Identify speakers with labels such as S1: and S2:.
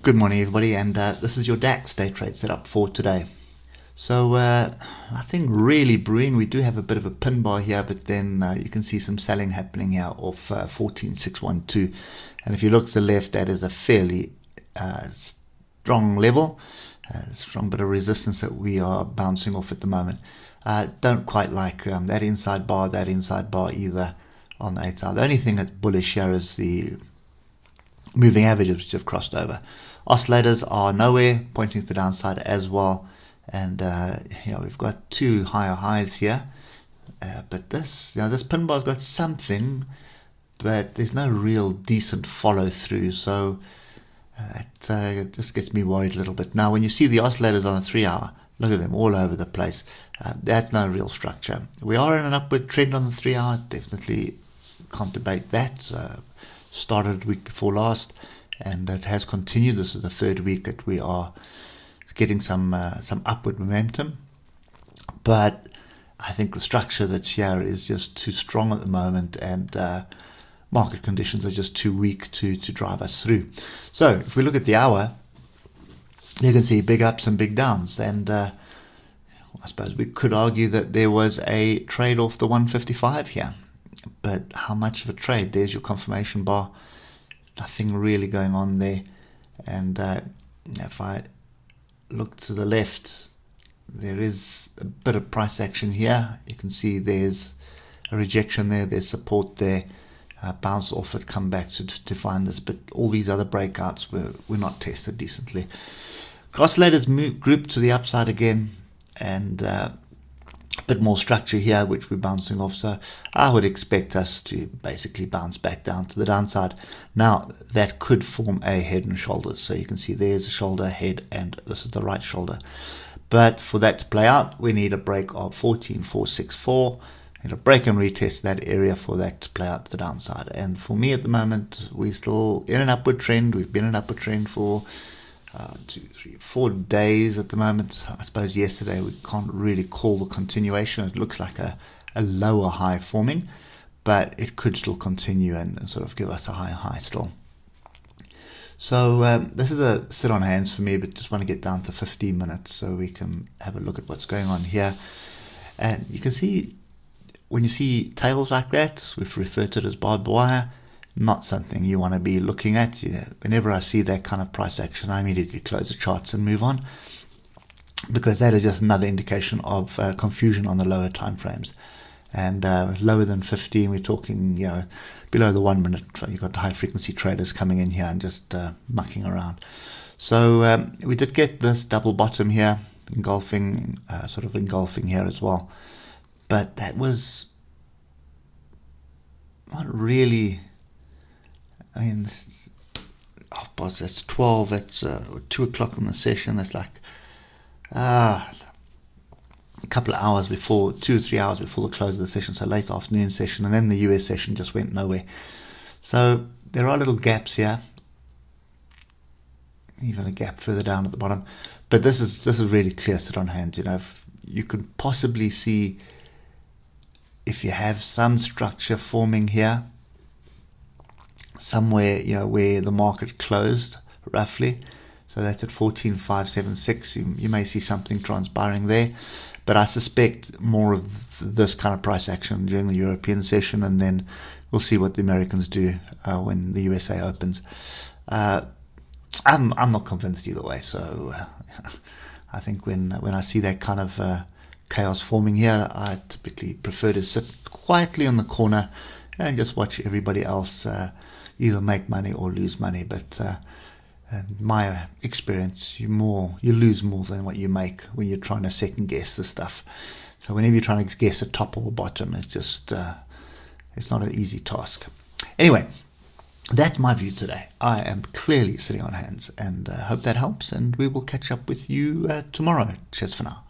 S1: Good morning, everybody, and this is your DAX day trade setup for today. So nothing really brewing. We do have a bit of a pin bar here, but then you can see some selling happening here off 14,612. And if you look to the left, that is a fairly strong level, strong bit of resistance that we are bouncing off at the moment. Don't quite like that inside bar either on the 8 side. The only thing that's bullish here is the moving averages which have crossed over. Oscillators are nowhere, pointing to the downside as well. And we've got two higher highs here. But this pin bar's got something, but there's no real decent follow through. So it just gets me worried a little bit. Now, when you see the oscillators on the 3 hour, look at them all over the place. That's no real structure. We are in an upward trend on the 3 hour. Definitely can't debate that. Started week before last, and it has continued. This is the third week that we are getting some upward momentum, but I think the structure that's here is just too strong at the moment, and market conditions are just too weak to drive us through. So if we look at the hour, you can see big ups and big downs, and I suppose we could argue that there was a trade off the 155 here. But how much of a trade? There's your confirmation bar. Nothing really going on there. And if I look to the left, there is a bit of price action here. You can see there's a rejection there. There's support there. Bounce off it, come back to find this. But all these other breakouts were not tested decently. Oscillators grouped to the upside again. And a bit more structure here, which we're bouncing off. So I would expect us to basically bounce back down to the downside. Now, that could form a head and shoulders. So you can see there's a shoulder, head, and this is the right shoulder. But for that to play out, we need a break of 14,464 and a break and retest that area for that to play out to the downside. And for me at the moment, we're still in an upward trend. We've been in an upward trend for 2, 3, 4 days at the moment. I suppose yesterday we can't really call the continuation. It looks like a lower high forming, but it could still continue and sort of give us a higher high still. So this is a sit on hands for me, but just want to get down to 15 minutes so we can have a look at what's going on here. And you can see when you see tails like that, we've referred to it as barbed wire. Not something you want to be looking at. Whenever I see that kind of price action, I immediately close the charts and move on, because that is just another indication of confusion on the lower time frames. And lower than 15, we're talking, below the 1 minute. You've got high frequency traders coming in here and just mucking around. So we did get this double bottom here, engulfing here as well. But that was not really. I mean, that's 12, that's 2 o'clock in the session. That's like a couple of hours before, 2 or 3 hours before the close of the session, so late afternoon session, and then the US session just went nowhere. So there are little gaps here, even a gap further down at the bottom. But this is really clear sit on hands. If you can possibly see if you have some structure forming here, somewhere where the market closed roughly, so that's at 14,576. You may see something transpiring there, but I suspect more of this kind of price action during the European session, and then we'll see what the Americans do when the USA opens. I'm not convinced either way, so I think when I see that kind of chaos forming here, I typically prefer to sit quietly in the corner and just watch everybody else either make money or lose money. But in my experience, you lose more than what you make when you're trying to second guess the stuff. So whenever you're trying to guess a top or bottom, it's just it's not an easy task. Anyway, that's my view today. I am clearly sitting on hands, and hope that helps, and we will catch up with you tomorrow. Cheers for now.